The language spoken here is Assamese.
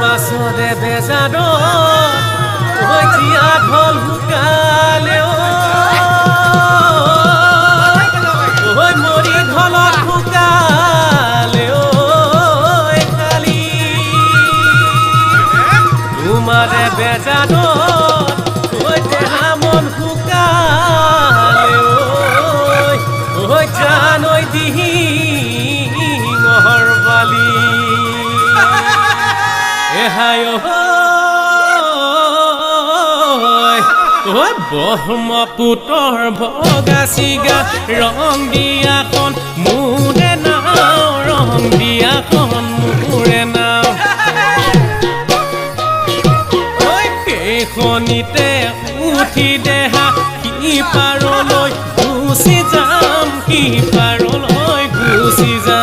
মাছৰে বেজাৰত ঐ জীয়া ঢল শুকালে ঐ মৰি ঢলত শুকালে ঐ খালি তোমাৰে বেজাৰত ঐ দেহা মন শুকালে ঐ জানৈ দিহিঙৰ বালি এহাই ঐ ব্ৰহ্মপুত্ৰৰ ভগা চিগা ৰং দিয়াখন মোৰে নাও ৰং দিয়াখন মোৰে নাও ঐ সেইখনিতে উঠি দেহা কি পাৰলৈ গুচি যাম কি পাৰলৈ গুচি যাম